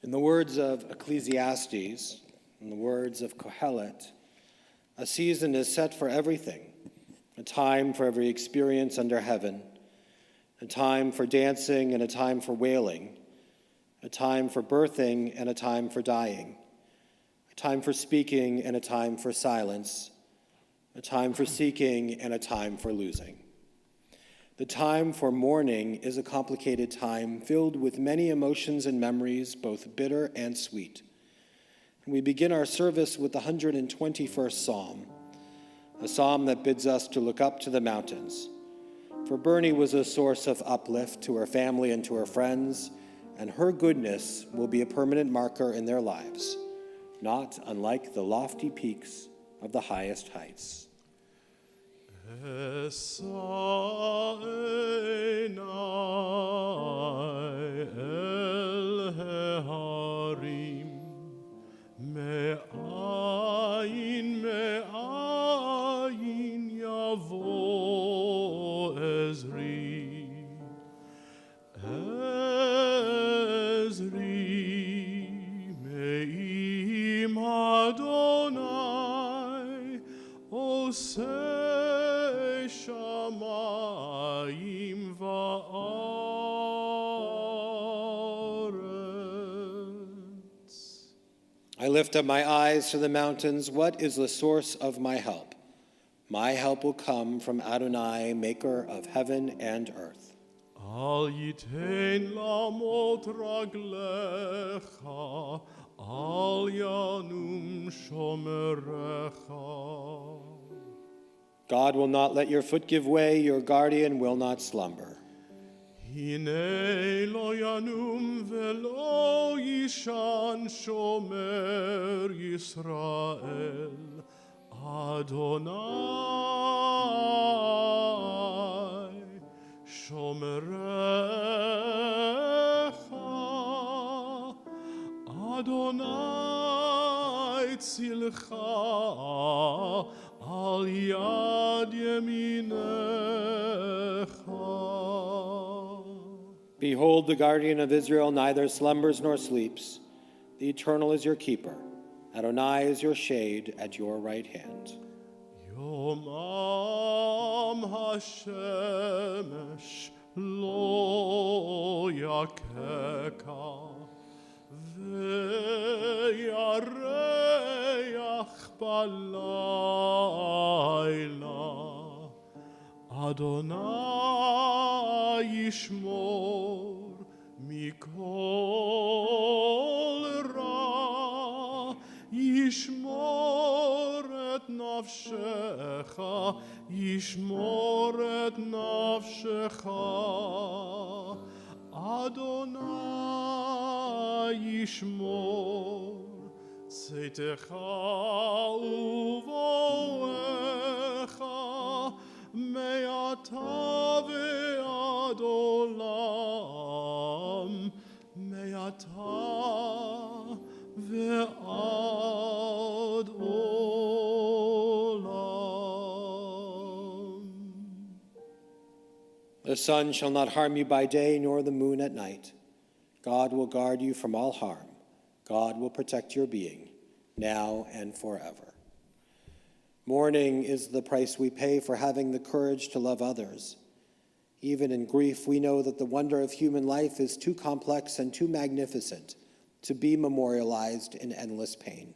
In the words of Ecclesiastes, in the words of Kohelet, a season is set for everything, a time for every experience under heaven, a time for dancing and a time for wailing, a time for birthing and a time for dying, a time for speaking and a time for silence, a time for seeking and a time for losing. The time for mourning is a complicated time filled with many emotions and memories, both bitter and sweet. And we begin our service with the 121st Psalm, a psalm that bids us to look up to the mountains. For Bernie was a source of uplift to her family and to her friends, and her goodness will be a permanent marker in their lives, not unlike the lofty peaks of the highest heights. Esai el heharim, me'ayin yavo Ezri, me'im Adonai, oseh shamayim va'aretz. I lift up my eyes to the mountains. What is the source of my help? My help will come from Adonai, maker of heaven and earth. Al yitein lamot raglecha, al yanum shomerecha. God will not let your foot give way, your guardian will not slumber. Hine lo yanum velo yishan shomer Yisrael, Adonai shomerecha, Adonai tzilcha al yad yeminecha. Behold, the guardian of Israel neither slumbers nor sleeps. The Eternal is your keeper. Adonai is your shade at your right hand. Yomam hashemesh lo yakeka, ve'yareach balayla. Adonai yishmor mikol ra, yishmor et nafshecha, yishmor et nafshecha. Adonai yishmor tzeitecha uvoecha, me'ata ve'ad olam, me'ata ve'ad olam. The sun shall not harm you by day, nor the moon at night. God will guard you from all harm. God will protect your being, now and forever. Mourning is the price we pay for having the courage to love others. Even in grief, we know that the wonder of human life is too complex and too magnificent to be memorialized in endless pain.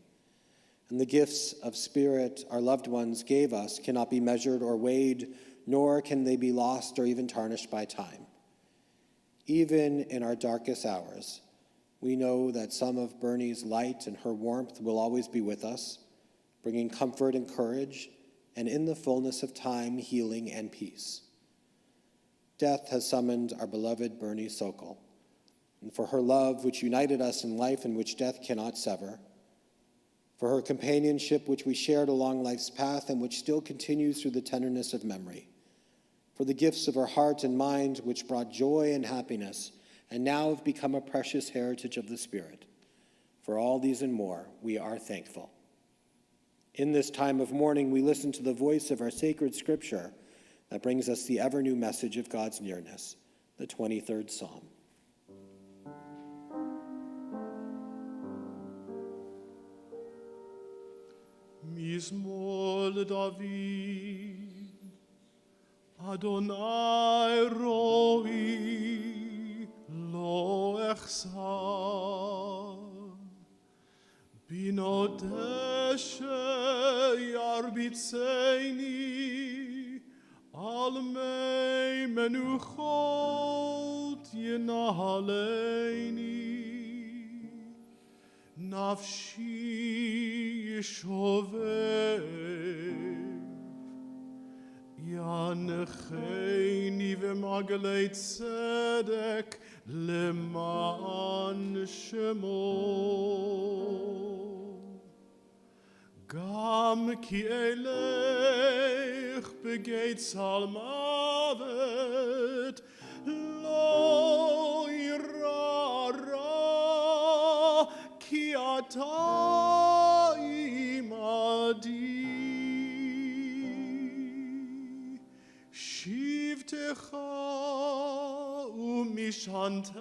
And the gifts of spirit our loved ones gave us cannot be measured or weighed, nor can they be lost or even tarnished by time. Even in our darkest hours, we know that some of Bernie's light and her warmth will always be with us, bringing comfort and courage, and in the fullness of time, healing and peace. Death has summoned our beloved Bernie Socol, and for her love which united us in life and which death cannot sever, for her companionship which we shared along life's path and which still continues through the tenderness of memory, for the gifts of her heart and mind which brought joy and happiness and now have become a precious heritage of the Spirit. For all these and more, we are thankful. In this time of mourning, we listen to the voice of our sacred scripture that brings us the ever-new message of God's nearness, the 23rd Psalm. מזמור לדוד. אדוני רואי לא אחסר. בינו דשא ירביצני, על מי מנוחות ינהלני. נפשי ישובב, ינחני במעגלי צדק למען שמו. גם כי אלך בגיא צל מוות, לא אירא רע, כי אתה עמדי. שבטך ומשענתך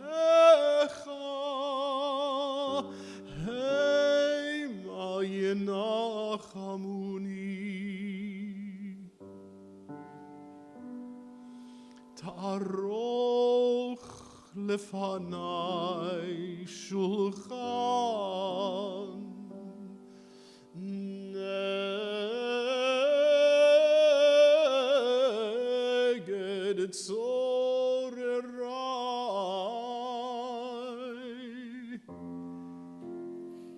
המה ינחמוני. תערוך לפני שולחן נגד צורריי.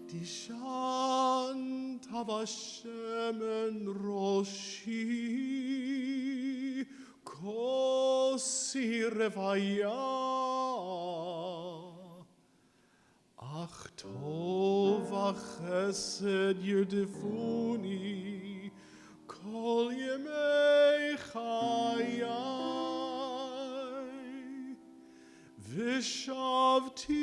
תשענת בשמן ראשי, כוסי רוויה. אך טוב החסד ירדפוני כל ימי חיי, ושבתי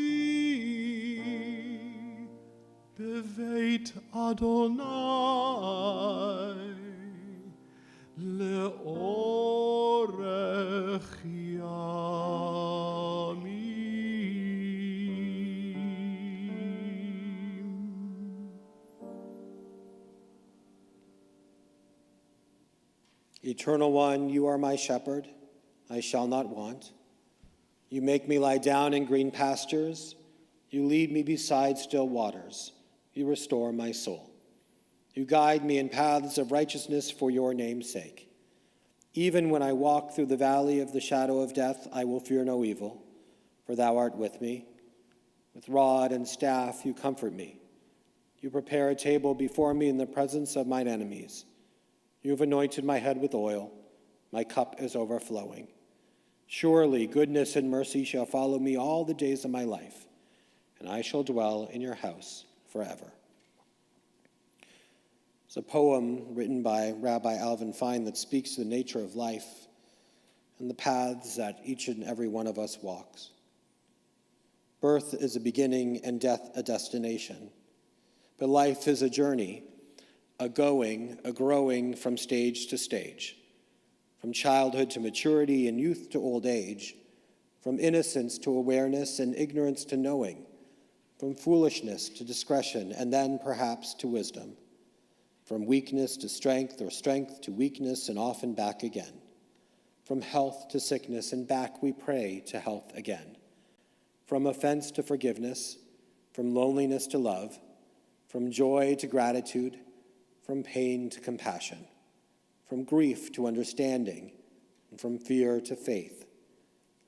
בבית אדוני לאורך ימים. Eternal One, you are my shepherd, I shall not want. You make me lie down in green pastures. You lead me beside still waters. You restore my soul. You guide me in paths of righteousness for your name's sake. Even when I walk through the valley of the shadow of death, I will fear no evil, for thou art with me. With rod and staff you comfort me. You prepare a table before me in the presence of mine enemies. You have anointed my head with oil. My cup is overflowing. Surely goodness and mercy shall follow me all the days of my life, and I shall dwell in your house forever. It's a poem written by Rabbi Alvin Fine that speaks to the nature of life and the paths that each and every one of us walks. Birth is a beginning and death a destination, but life is a journey, a growing from stage to stage, from childhood to maturity and youth to old age, from innocence to awareness and ignorance to knowing, from foolishness to discretion and then perhaps to wisdom, from weakness to strength or strength to weakness and often back again, from health to sickness and back we pray to health again, from offense to forgiveness, from loneliness to love, from joy to gratitude, from pain to compassion, from grief to understanding, and from fear to faith.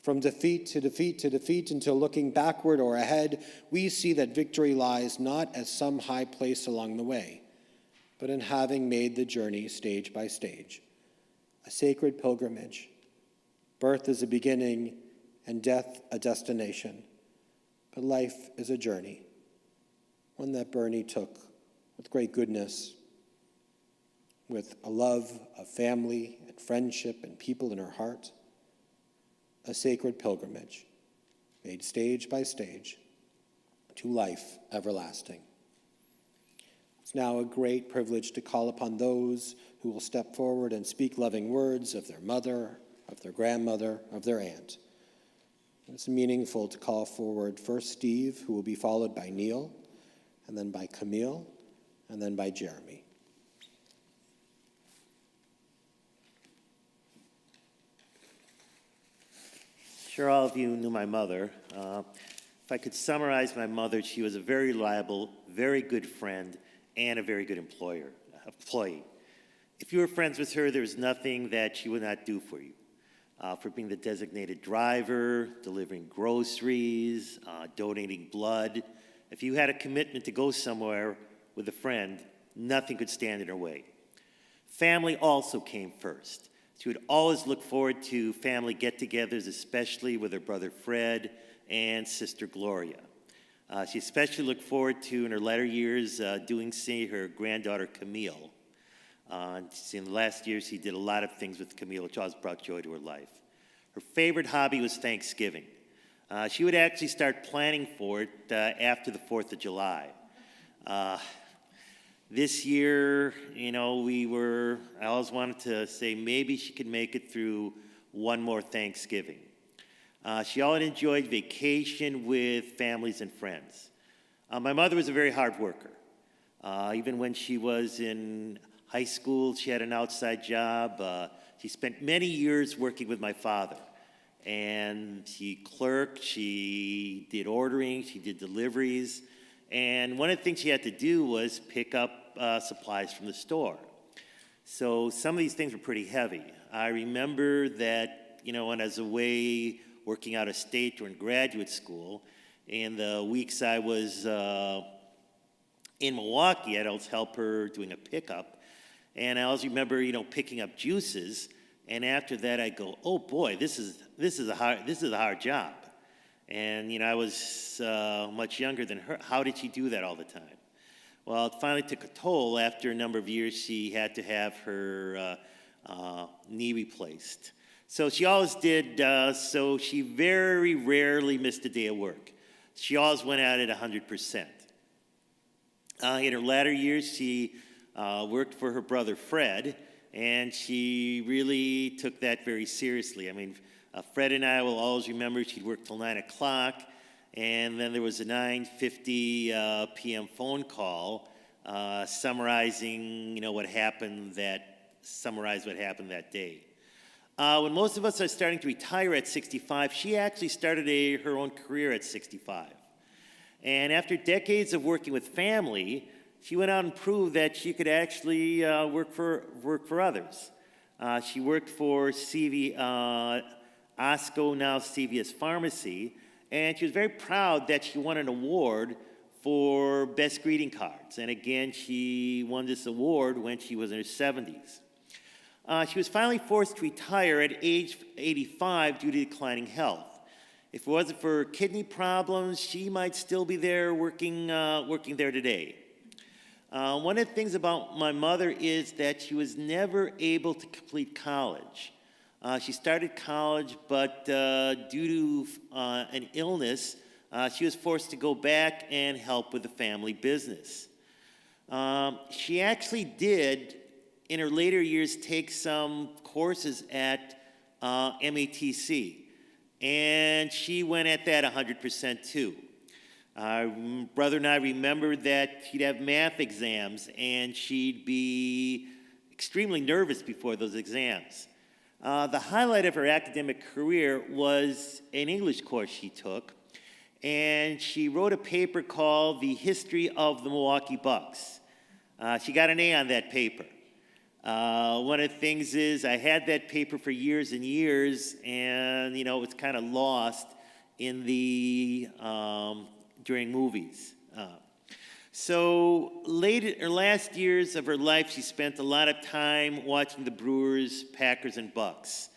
From defeat to defeat to defeat until looking backward or ahead, we see that victory lies not at some high place along the way, but in having made the journey stage by stage, a sacred pilgrimage. Birth is a beginning and death a destination, but life is a journey, one that Bernie took with great goodness, with a love of family and friendship and people in her heart, a sacred pilgrimage made stage by stage to life everlasting. It's now a great privilege to call upon those who will step forward and speak loving words of their mother, of their grandmother, of their aunt. It's meaningful to call forward first Steve, who will be followed by Neil, and then by Camille, and then by Jeremy. sure all of you knew my mother. If I could summarize my mother, she was a very reliable, very good friend, and a very good employee. If you were friends with her, there was nothing that she would not do for you. For being the designated driver, delivering groceries, donating blood. If you had a commitment to go somewhere with a friend, nothing could stand in her way. Family also came first. She would always look forward to family get-togethers, especially with her brother Fred and sister Gloria. She especially looked forward to, in her latter years, see her granddaughter Camille. In the last years, she did a lot of things with Camille, which always brought joy to her life. Her favorite hobby was Thanksgiving. She would actually start planning for it after the 4th of July. This year, I always wanted to say maybe she could make it through one more Thanksgiving. She always enjoyed vacation with families and friends. My mother was a very hard worker. Even when she was in high school, she had an outside job. She spent many years working with my father. And she clerked, she did ordering, she did deliveries. And one of the things she had to do was pick up supplies from the store. So some of these things were pretty heavy. I remember that, when I was away working out of state or in graduate school, in the weeks I was in Milwaukee, I'd always help her doing a pickup. And I always remember, picking up juices. And after that, I go, oh boy, this is a hard job. And I was much younger than her. How did she do that all the time? Well, it finally took a toll. After a number of years, she had to have her knee replaced. So she always did. So she very rarely missed a day of work. She always went at it 100%. In her latter years, she worked for her brother Fred. And she really took that very seriously. I mean, Fred and I will always remember she'd work till 9 o'clock, and then there was a 9:50 p.m. phone call summarizing, what happened that day. When most of us are starting to retire at 65, she actually started her own career at 65. And after decades of working with family, she went out and proved that she could actually work for others. She worked for Osco, now CVS Pharmacy, and she was very proud that she won an award for Best Greeting Cards. And again, she won this award when she was in her 70s. She was finally forced to retire at age 85 due to declining health. If it wasn't for her kidney problems, she might still be there working there today. One of the things about my mother is that she was never able to complete college. She started college, but due to an illness, she was forced to go back and help with the family business. She actually did, in her later years, take some courses at MATC, and she went at that 100% too. Brother and I remembered that she'd have math exams, and she'd be extremely nervous before those exams. The highlight of her academic career was an English course she took, and she wrote a paper called The History of the Milwaukee Bucks. She got an A on that paper. One of the things is I had that paper for years and years, and it was kind of lost in the during movies. So late in her last years of her life, she spent a lot of time watching the Brewers, Packers, and Bucks.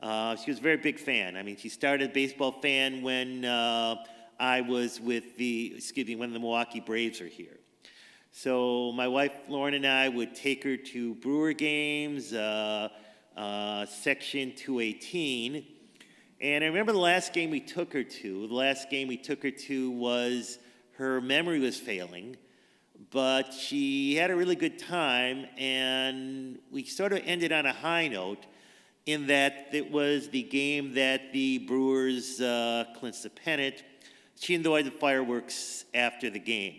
She was a very big fan. I mean, she started a baseball fan when I was when the Milwaukee Braves were here. So my wife Lauren and I would take her to Brewer games, Section 218. And I remember the last game we took her to was, her memory was failing, but she had a really good time, and we sort of ended on a high note in that it was the game that the Brewers clinched the pennant. She enjoyed the fireworks after the game.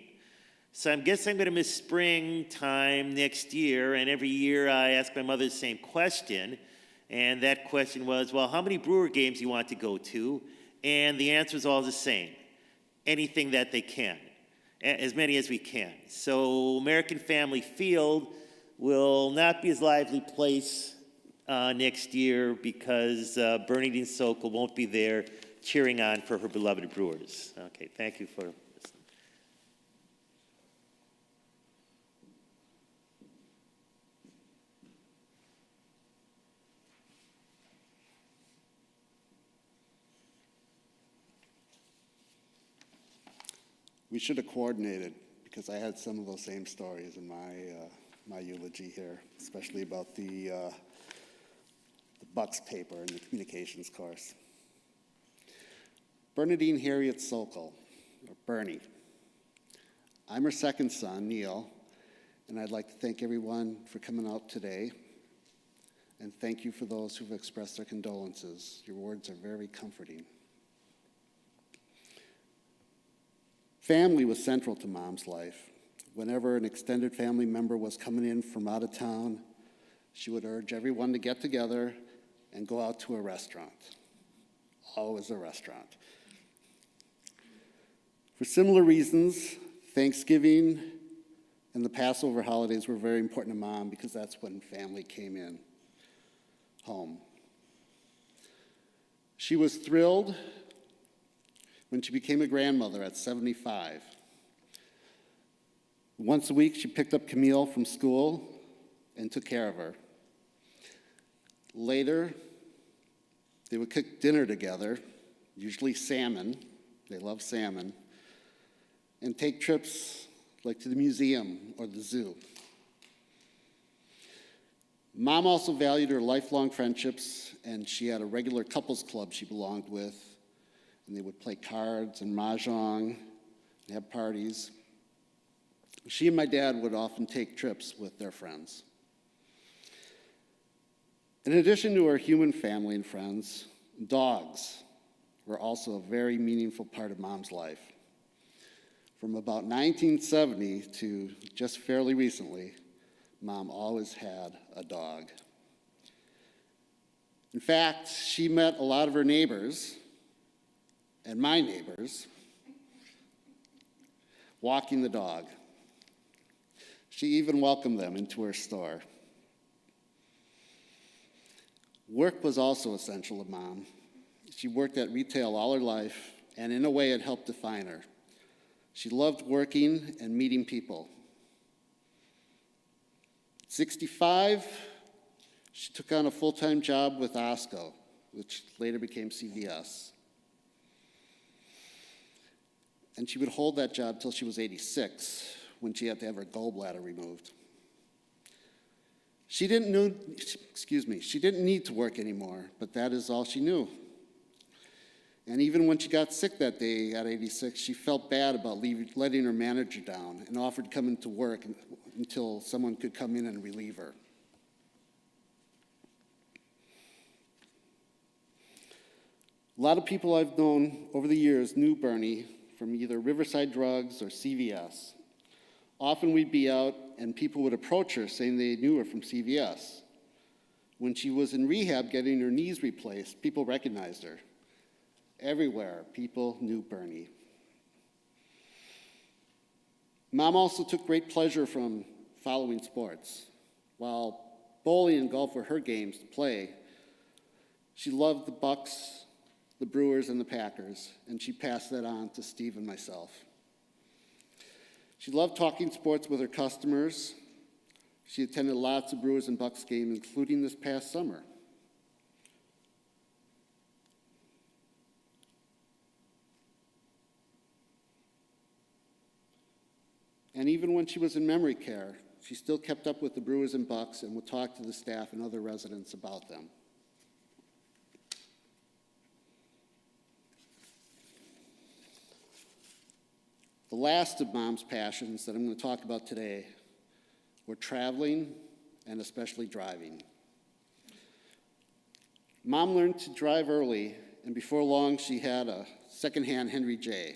So I guess I'm going to miss springtime next year, and every year I ask my mother the same question. And that question was, well, how many Brewer games do you want to go to? And the answer is all the same. Anything that they can, as many as we can. So American Family Field will not be as lively place next year because Bernadine Socol won't be there cheering on for her beloved Brewers. Okay, thank you for listening. We should have coordinated because I had some of those same stories in my eulogy here, especially about the Bucks paper and the communications course. Bernadine Harriet Socol, or Bernie. I'm her second son, Neil, and I'd like to thank everyone for coming out today. And thank you for those who've expressed their condolences. Your words are very comforting. Family was central to Mom's life. Whenever an extended family member was coming in from out of town, she would urge everyone to get together and go out to a restaurant. Always a restaurant. For similar reasons, Thanksgiving and the Passover holidays were very important to Mom because that's when family came in home. She was thrilled when she became a grandmother at 75. Once a week, she picked up Camille from school and took care of her. Later, they would cook dinner together, usually salmon. They love salmon. And take trips like to the museum or the zoo. Mom also valued her lifelong friendships, and she had a regular couples club she belonged with. And they would play cards and mahjong and have parties. She and my dad would often take trips with their friends. In addition to her human family and friends, dogs were also a very meaningful part of Mom's life. From about 1970 to just fairly recently, Mom always had a dog. In fact, she met a lot of her neighbors and my neighbors walking the dog. She even welcomed them into her store. Work was also essential to Mom. She worked at retail all her life, and in a way it helped define her. She loved working and meeting people. At 65, she took on a full-time job with Osco, which later became CVS. And she would hold that job till she was 86, when she had to have her gallbladder removed. She didn't need to work anymore, but that is all she knew. And even when she got sick that day at 86, she felt bad about letting her manager down and offered to come into work until someone could come in and relieve her. A lot of people I've known over the years knew Bernie from either Riverside Drugs or CVS. Often we'd be out and people would approach her saying they knew her from CVS. When she was in rehab getting her knees replaced, people recognized her. Everywhere, people knew Bernie. Mom also took great pleasure from following sports. While bowling and golf were her games to play, she loved the Bucks, the Brewers, and the Packers, and she passed that on to Steve and myself. She loved talking sports with her customers. She attended lots of Brewers and Bucks games, including this past summer. And even when she was in memory care, she still kept up with the Brewers and Bucks and would talk to the staff and other residents about them. The last of Mom's passions that I'm going to talk about today were traveling and especially driving. Mom learned to drive early, and before long she had a secondhand Henry J.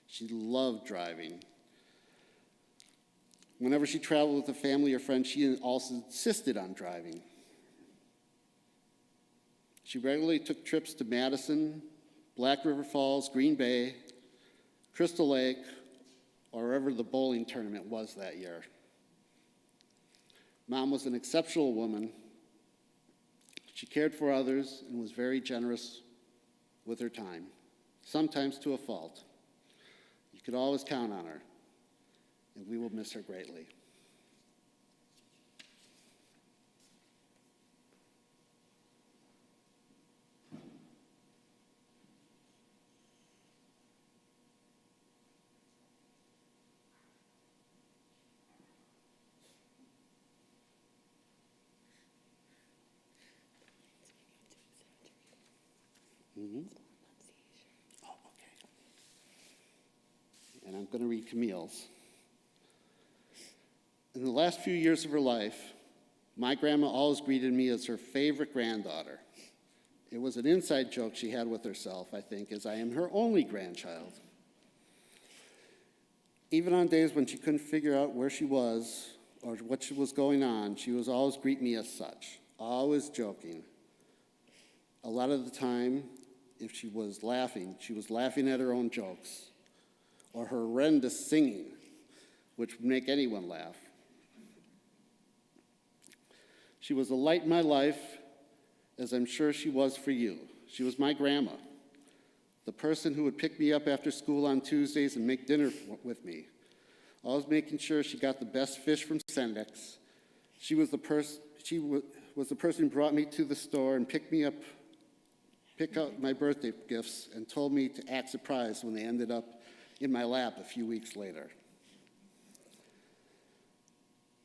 She loved driving. Whenever she traveled with a family or friends, she also insisted on driving. She regularly took trips to Madison, Black River Falls, Green Bay, Crystal Lake, or wherever the bowling tournament was that year. Mom was an exceptional woman. She cared for others and was very generous with her time, sometimes to a fault. You could always count on her, and we will miss her greatly. Oh, okay. And I'm going to read Camille's. In the last few years of her life, my grandma always greeted me as her favorite granddaughter. It was an inside joke she had with herself, I think, as I am her only grandchild. Even on days when she couldn't figure out where she was or what was going on, she would always greet me as such, always joking. A lot of the time, if she was laughing at her own jokes or her horrendous singing, which would make anyone laugh. She was a light in my life, as I'm sure she was for you. She was my grandma, the person who would pick me up after school on Tuesdays and make dinner with me, always making sure she got the best fish from Sendex. She was the person who brought me to the store and pick out my birthday gifts and told me to act surprised when they ended up in my lap a few weeks later.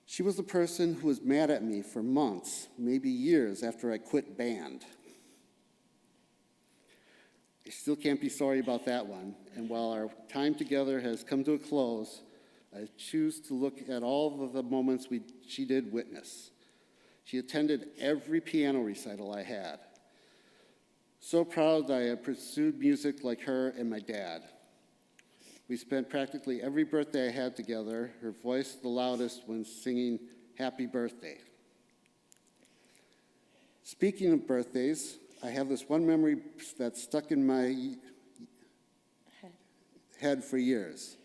She was the person who was mad at me for months, maybe years after I quit band. I still can't be sorry about that one, and while our time together has come to a close, I choose to look at all of the moments she did witness. She attended every piano recital I had. So proud that I had pursued music like her and my dad. We spent practically every birthday I had together, her voice the loudest when singing Happy Birthday. Speaking of birthdays, I have this one memory that's stuck in my head for years.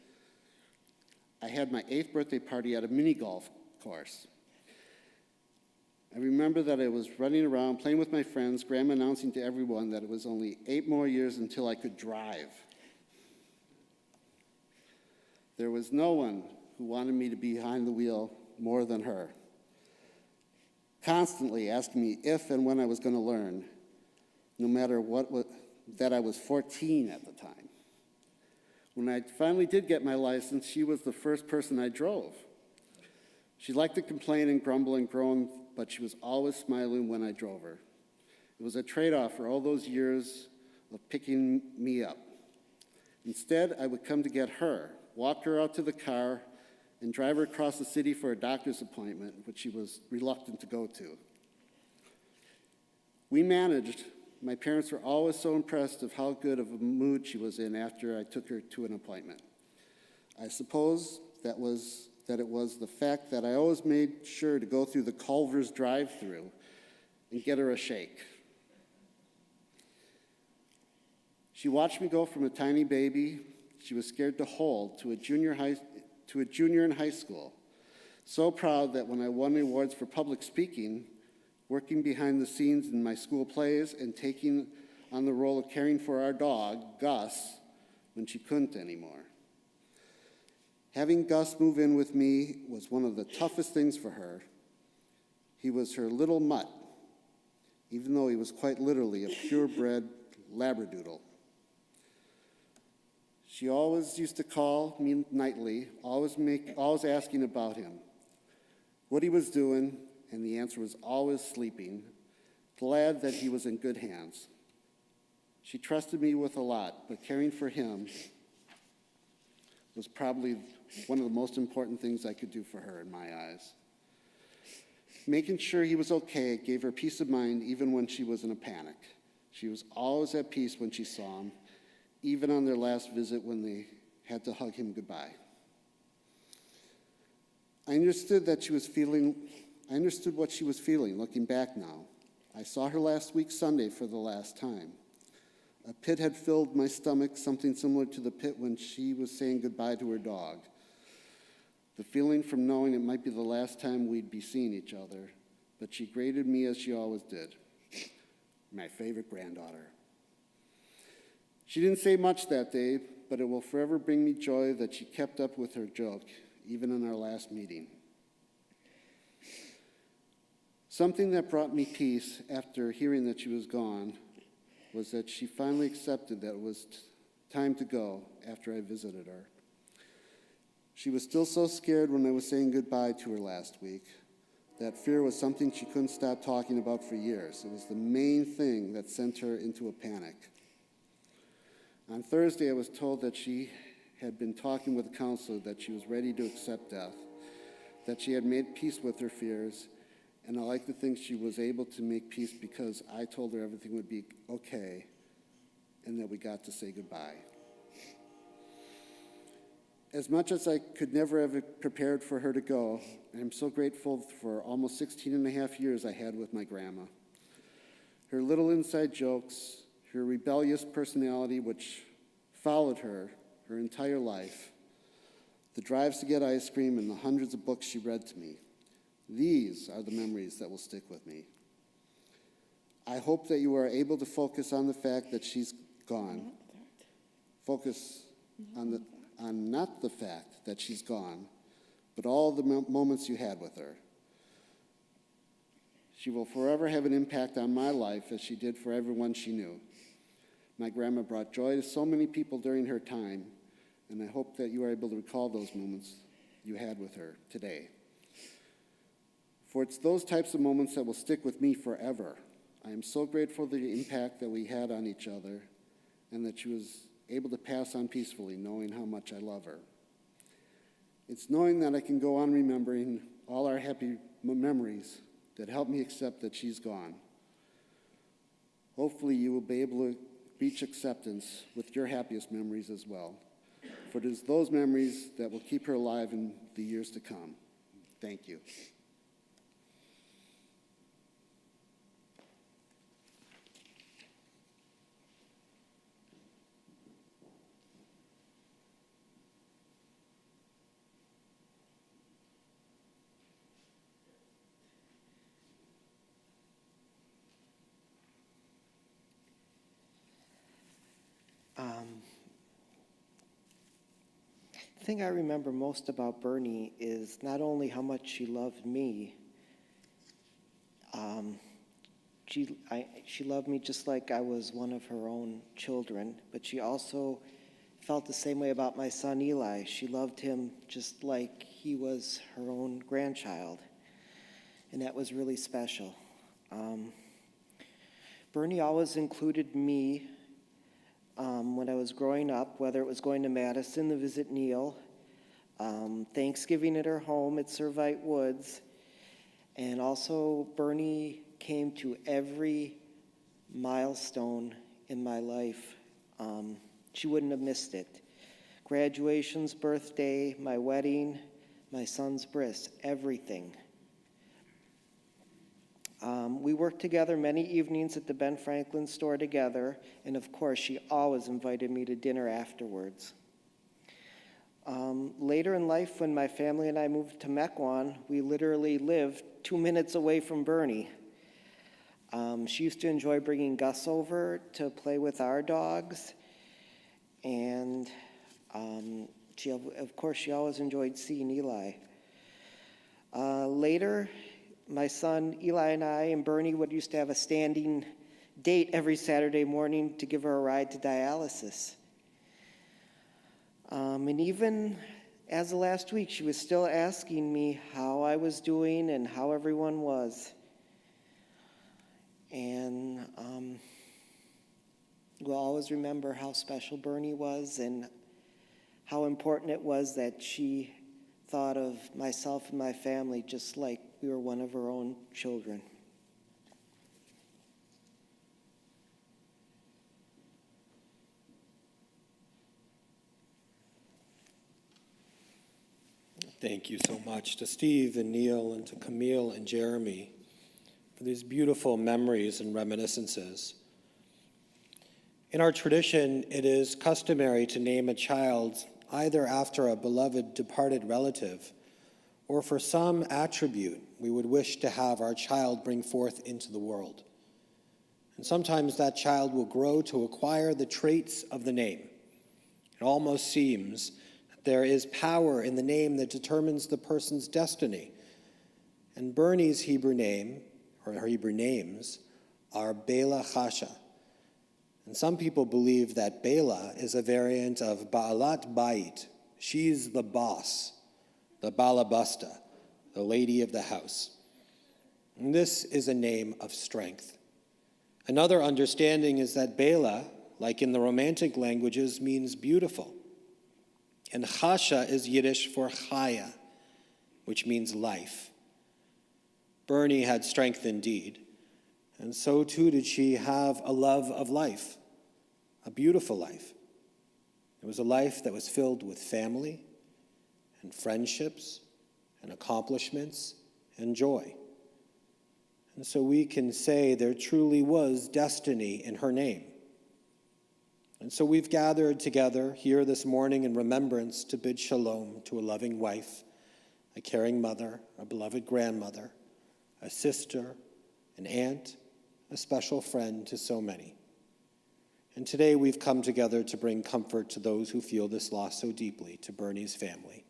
I had my 8th birthday party at a mini golf course. I remember that I was running around playing with my friends, Grandma announcing to everyone that it was only 8 more years until I could drive. There was no one who wanted me to be behind the wheel more than her, constantly asking me if and when I was going to learn, no matter that I was 14 at the time. When I finally did get my license, she was the first person I drove. She liked to complain and grumble and groan, but she was always smiling when I drove her. It was a trade-off for all those years of picking me up. Instead, I would come to get her, walk her out to the car, and drive her across the city for a doctor's appointment, which she was reluctant to go to. We managed. My parents were always so impressed of how good of a mood she was in after I took her to an appointment. I suppose that it was the fact that I always made sure to go through the Culver's drive-thru and get her a shake. She watched me go from a tiny baby she was scared to hold to a junior in high school, so proud that when I won awards for public speaking, working behind the scenes in my school plays, and taking on the role of caring for our dog, Gus, when she couldn't anymore. Having Gus move in with me was one of the toughest things for her. He was her little mutt, even though he was quite literally a purebred Labradoodle. She always used to call me nightly, always asking about him, what he was doing, and the answer was always sleeping, glad that he was in good hands. She trusted me with a lot, but caring for him was probably one of the most important things I could do for her in my eyes. Making sure he was okay gave her peace of mind even when she was in a panic. She was always at peace when she saw him, even on their last visit when they had to hug him goodbye. I understood what she was feeling looking back now. I saw her last week Sunday for the last time. A pit had filled my stomach, something similar to the pit when she was saying goodbye to her dog. The feeling from knowing it might be the last time we'd be seeing each other, but she greeted me as she always did. My favorite granddaughter. She didn't say much that day, but it will forever bring me joy that she kept up with her joke, even in our last meeting. Something that brought me peace after hearing that she was gone was that she finally accepted that it was time to go after I visited her. She was still so scared when I was saying goodbye to her last week. That fear was something she couldn't stop talking about for years. It was the main thing that sent her into a panic. On Thursday, I was told that she had been talking with a counselor, that she was ready to accept death, that she had made peace with her fears, and I like to think she was able to make peace because I told her everything would be okay and that we got to say goodbye. As much as I could never have prepared for her to go, I'm so grateful for almost 16 and a half years I had with my grandma. Her little inside jokes, her rebellious personality, which followed her entire life, the drives to get ice cream, and the hundreds of books she read to me. These are the memories that will stick with me. I hope that you are able to focus on the fact that she's gone. Focus on not the fact that she's gone, but all the moments you had with her. She will forever have an impact on my life as she did for everyone she knew. My grandma brought joy to so many people during her time, and I hope that you are able to recall those moments you had with her today. For it's those types of moments that will stick with me forever. I am so grateful for the impact that we had on each other and that she was able to pass on peacefully, knowing how much I love her. It's knowing that I can go on remembering all our happy memories that help me accept that she's gone. Hopefully you will be able to reach acceptance with your happiest memories as well. For it is those memories that will keep her alive in the years to come. Thank you. The thing I remember most about Bernie is not only how much she loved me, she loved me just like I was one of her own children, but she also felt the same way about my son Eli. She loved him just like he was her own grandchild, and that was really special. Bernie always included me when I was growing up, whether it was going to Madison to visit Neil, Thanksgiving at her home at Servite Woods, and also Bernie came to every milestone in my life. She wouldn't have missed it. Graduations, birthday, my wedding, my son's bris, everything. We worked together many evenings at the Ben Franklin store together, and of course, she always invited me to dinner afterwards. Later in life, when my family and I moved to Mequon, we literally lived 2 minutes away from Bernie. She used to enjoy bringing Gus over to play with our dogs, and of course, she always enjoyed seeing Eli. Later, my son Eli and I and Bernie would used to have a standing date every Saturday morning to give her a ride to dialysis. And even as of last week, she was still asking me how I was doing and how everyone was. And we'll always remember how special Bernie was and how important it was that she thought of myself and my family just like we were one of her own children. Thank you so much to Steve and Neil and to Camille and Jeremy for these beautiful memories and reminiscences. In our tradition, it is customary to name a child either after a beloved departed relative or for some attribute we would wish to have our child bring forth into the world. And sometimes that child will grow to acquire the traits of the name. It almost seems that there is power in the name that determines the person's destiny. And Bernie's Hebrew name, or her Hebrew names, are Bela Chasha. And some people believe that Bela is a variant of Baalat Bait. She's the boss, the Balabasta, the lady of the house. And this is a name of strength. Another understanding is that Bela, like in the Romantic languages, means beautiful. And Chasha is Yiddish for Chaya, which means life. Bernie had strength indeed, and so too did she have a love of life, a beautiful life. It was a life that was filled with family and friendships and accomplishments and joy. And so we can say there truly was destiny in her name. And so we've gathered together here this morning in remembrance to bid shalom to a loving wife, a caring mother, a beloved grandmother, a sister, an aunt, a special friend to so many. And today we've come together to bring comfort to those who feel this loss so deeply, to Bernie's family.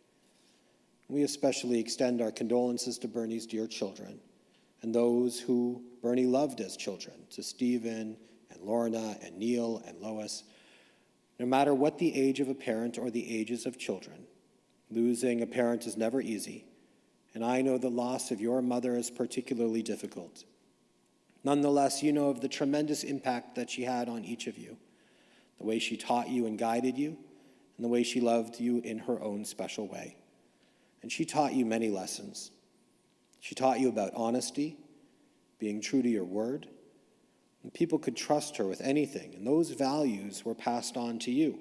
We especially extend our condolences to Bernie's dear children and those who Bernie loved as children, to Stephen and Lorna and Neil and Lois. No matter what the age of a parent or the ages of children, losing a parent is never easy, and I know the loss of your mother is particularly difficult. Nonetheless, you know of the tremendous impact that she had on each of you, the way she taught you and guided you, and the way she loved you in her own special way. And she taught you many lessons. She taught you about honesty, being true to your word, and people could trust her with anything, and those values were passed on to you.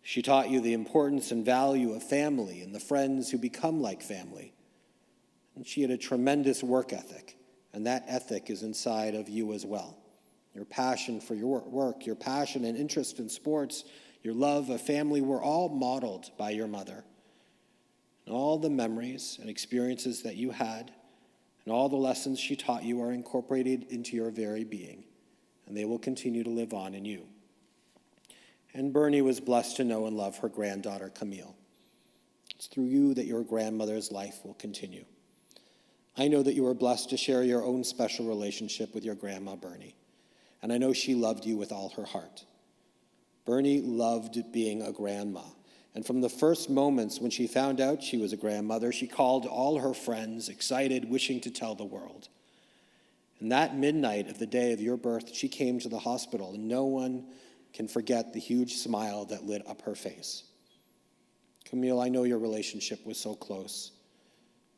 She taught you the importance and value of family and the friends who become like family. And she had a tremendous work ethic, and that ethic is inside of you as well. Your passion for your work, your passion and interest in sports, your love of family were all modeled by your mother. And all the memories and experiences that you had and all the lessons she taught you are incorporated into your very being, and they will continue to live on in you. And Bernie was blessed to know and love her granddaughter, Camille. It's through you that your grandmother's life will continue. I know that you are blessed to share your own special relationship with your grandma, Bernie, and I know she loved you with all her heart. Bernie loved being a grandma, and from the first moments when she found out she was a grandmother, she called all her friends, excited, wishing to tell the world. And that midnight of the day of your birth, she came to the hospital, and no one can forget the huge smile that lit up her face. Camille, I know your relationship was so close.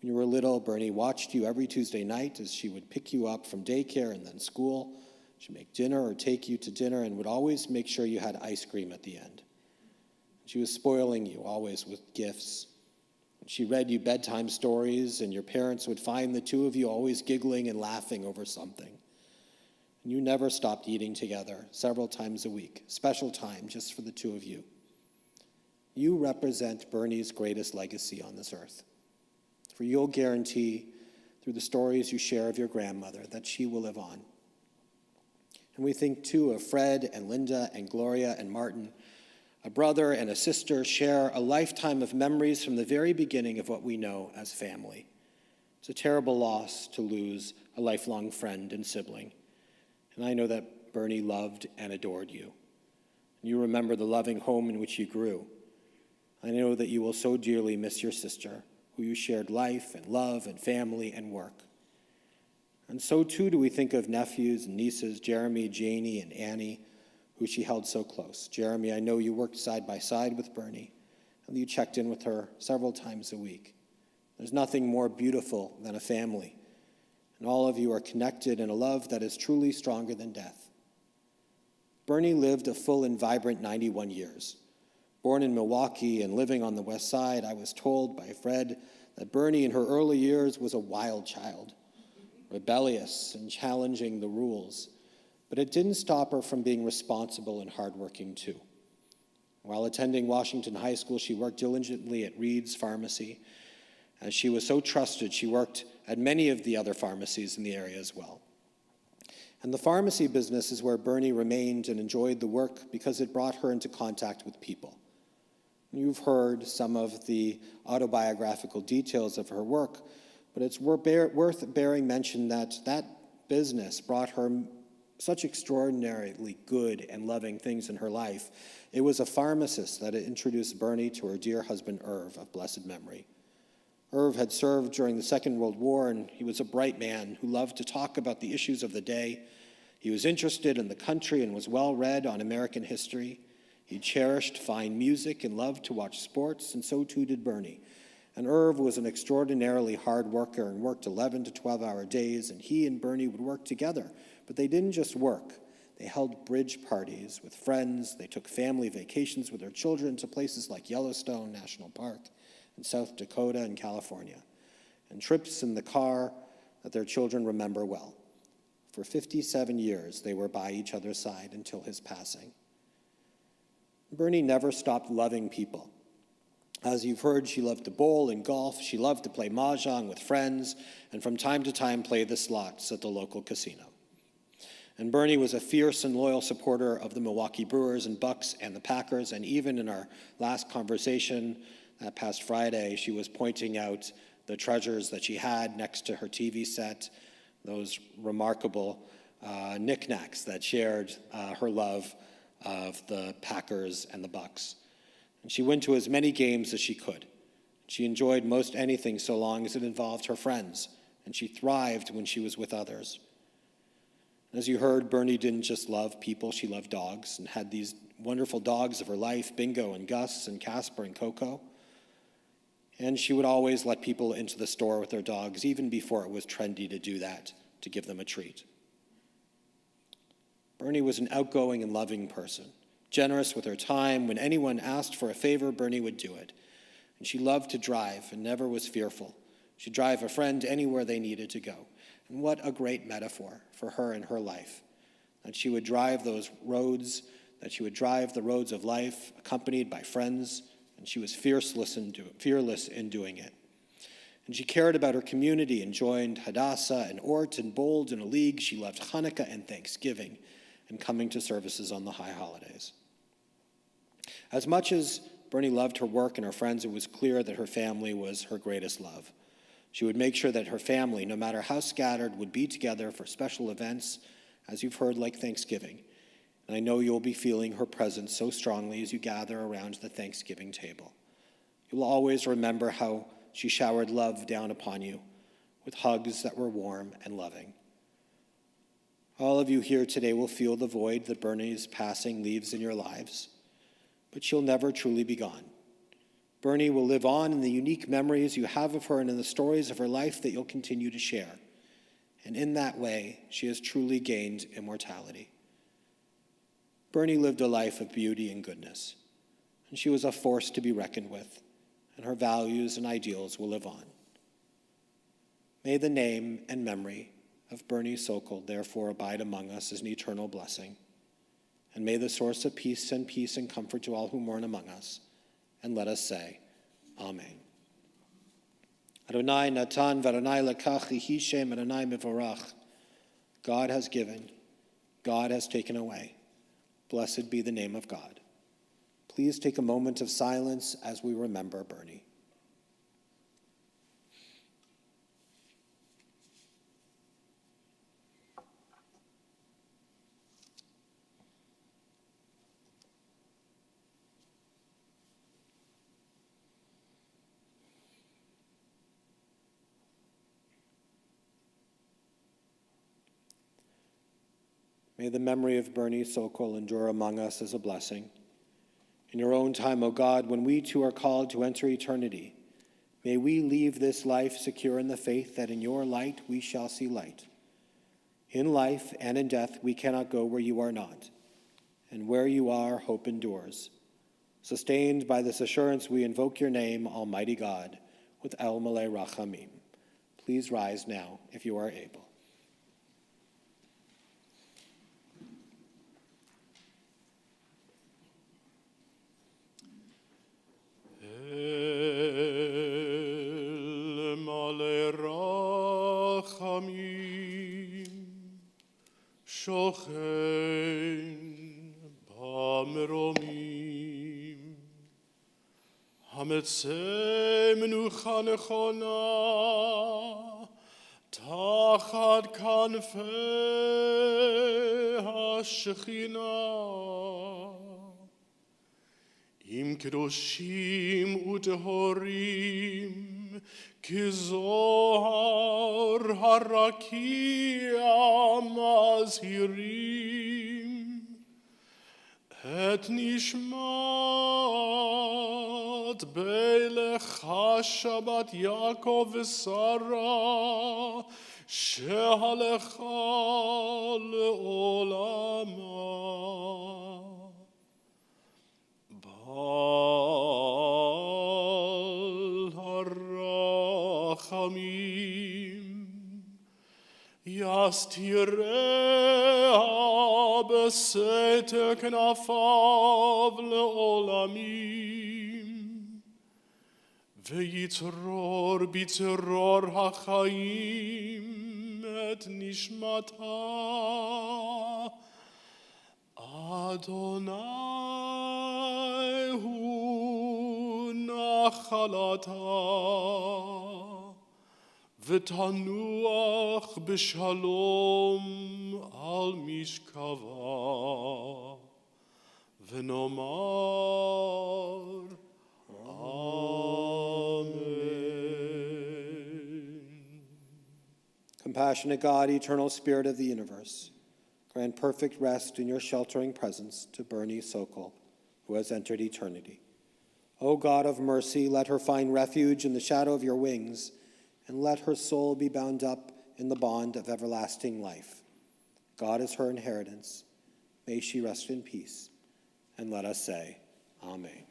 When you were little, Bernie watched you every Tuesday night as she would pick you up from daycare and then school. She'd make dinner or take you to dinner and would always make sure you had ice cream at the end. She was spoiling you always with gifts. She read you bedtime stories, and your parents would find the two of you always giggling and laughing over something. And you never stopped eating together several times a week, special time just for the two of you. You represent Bernie's greatest legacy on this earth. For you'll guarantee, through the stories you share of your grandmother, that she will live on. And we think, too, of Fred and Linda and Gloria and Martin. A brother and a sister share a lifetime of memories from the very beginning of what we know as family. It's a terrible loss to lose a lifelong friend and sibling. And I know that Bernie loved and adored you. You remember the loving home in which you grew. I know that you will so dearly miss your sister, who you shared life and love and family and work. And so too do we think of nephews and nieces, Jeremy, Janie, and Annie, who she held so close. Jeremy, I know you worked side by side with Bernie, and you checked in with her several times a week. There's nothing more beautiful than a family, and all of you are connected in a love that is truly stronger than death. Bernie lived a full and vibrant 91 years. Born in Milwaukee and living on the West Side, I was told by Fred that Bernie in her early years was a wild child. rebellious and challenging the rules, but it didn't stop her from being responsible and hardworking too. While attending Washington High School, she worked diligently at Reed's Pharmacy. As she was so trusted, she worked at many of the other pharmacies in the area as well. And the pharmacy business is where Bernie remained and enjoyed the work because it brought her into contact with people. You've heard some of the autobiographical details of her work, but it's worth bearing mention that that business brought her such extraordinarily good and loving things in her life. It was a pharmacist that had introduced Bernie to her dear husband, Irv, of blessed memory. Irv had served during the Second World War, and he was a bright man who loved to talk about the issues of the day. He was interested in the country and was well read on American history. He cherished fine music and loved to watch sports, and so too did Bernie. And Irv was an extraordinarily hard worker and worked 11 to 12-hour days, and he and Bernie would work together. But they didn't just work. They held bridge parties with friends. They took family vacations with their children to places like Yellowstone National Park in South Dakota and California, and trips in the car that their children remember well. For 57 years, they were by each other's side until his passing. Bernie never stopped loving people. As you've heard, she loved to bowl and golf. She loved to play mahjong with friends, and from time to time play the slots at the local casino. And Bernie was a fierce and loyal supporter of the Milwaukee Brewers and Bucks and the Packers, and even in our last conversation that past Friday, she was pointing out the treasures that she had next to her TV set, those remarkable knickknacks that shared her love of the Packers and the Bucks. And she went to as many games as she could. She enjoyed most anything so long as it involved her friends, and she thrived when she was with others. As you heard, Bernie didn't just love people, she loved dogs and had these wonderful dogs of her life, Bingo and Gus and Casper and Coco. And she would always let people into the store with their dogs, even before it was trendy to do that, to give them a treat. Bernie was an outgoing and loving person, generous with her time. When anyone asked for a favor, Bernie would do it. And she loved to drive and never was fearful. She'd drive a friend anywhere they needed to go. And what a great metaphor for her and her life, that she would drive those roads, that she would drive the roads of life accompanied by friends, and she was fearless in doing it. And she cared about her community and joined Hadassah and Ort and Bold in a league. She loved Hanukkah and Thanksgiving and coming to services on the high holidays. As much as Bernie loved her work and her friends, it was clear that her family was her greatest love. She would make sure that her family, no matter how scattered, would be together for special events, as you've heard, like Thanksgiving. And I know you'll be feeling her presence so strongly as you gather around the Thanksgiving table. You'll always remember how she showered love down upon you with hugs that were warm and loving. All of you here today will feel the void that Bernie's passing leaves in your lives, but she'll never truly be gone. Bernie will live on in the unique memories you have of her and in the stories of her life that you'll continue to share. And in that way, she has truly gained immortality. Bernie lived a life of beauty and goodness, and she was a force to be reckoned with, and her values and ideals will live on. May the name and memory of Bernie Socol therefore abide among us as an eternal blessing, and may the source of peace send peace and comfort to all who mourn among us, and let us say, Amen. Adonai natan v'Adonai lekach yehi shem Adonai mevorach. God has given, God has taken away. Blessed be the name of God. Please take a moment of silence as we remember Bernie. May the memory of Bernie Socol endure among us as a blessing. In your own time, O God, when we too are called to enter eternity, may we leave this life secure in the faith that in your light we shall see light. In life and in death we cannot go where you are not, and where you are, hope endures. Sustained by this assurance, we invoke your name, Almighty God, with El Malei Rachamim. Please rise now if you are able. שוכן במרומים, המצא מנוחה נכונה תחת כנפי השכינה. עם קדושים וטהורים כזוהר הרקיע מזהירים את נשמת בלך שבת יעקב ושרה שהלכה לעולמה. בעל הרחמים יסתיריה בסתר כנפיו לעולמים, ויצרור בצרור החיים את נשמתה. אדוני הוא נחלתה, ותנוח בשלום על משכבה, ונאמר Amen. Compassionate God, eternal Spirit of the universe, grant perfect rest in your sheltering presence to Bernie Socol, who has entered eternity. O God of mercy, let her find refuge in the shadow of your wings, and let her soul be bound up in the bond of everlasting life. God is her inheritance. May she rest in peace. And let us say, Amen.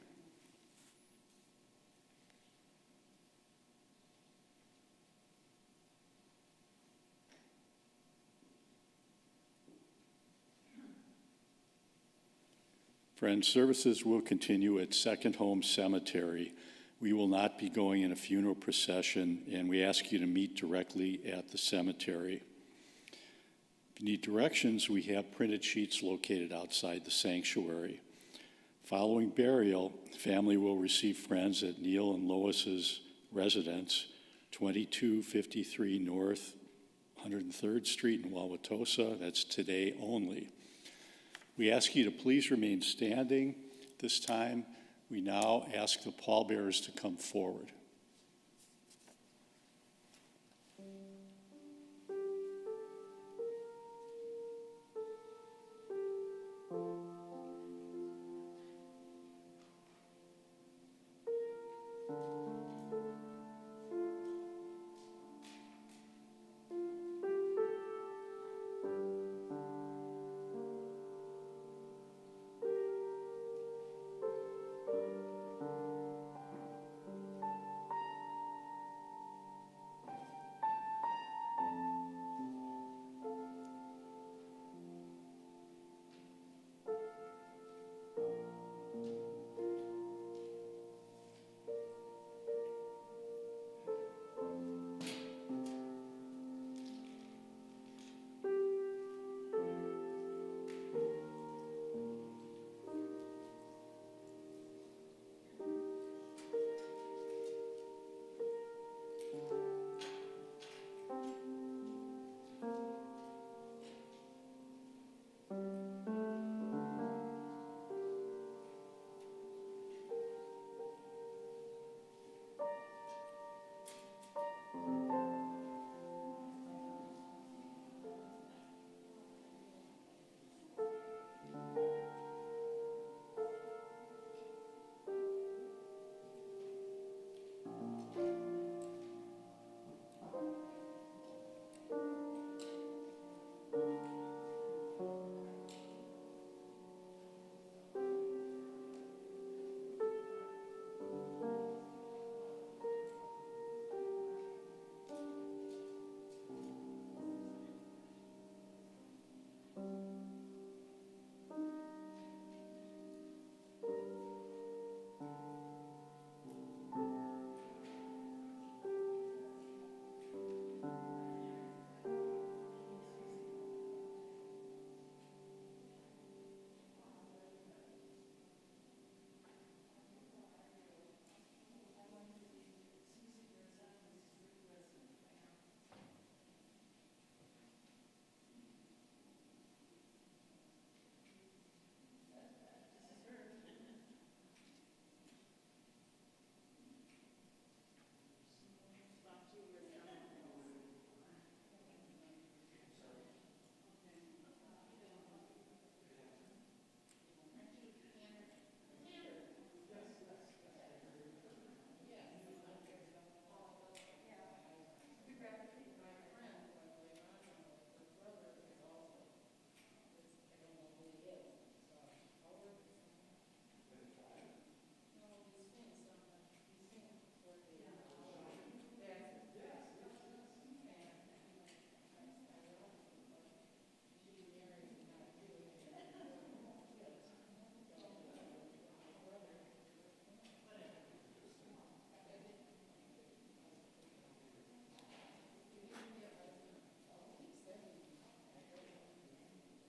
Friends, services will continue at Second Home Cemetery. We will not be going in a funeral procession, and we ask you to meet directly at the cemetery. If you need directions, we have printed sheets located outside the sanctuary. Following burial, family will receive friends at Neil and Lois's residence, 2253 North 103rd Street in Wauwatosa. That's today only. We ask you to please remain standing. This time, we now ask the pallbearers to come forward.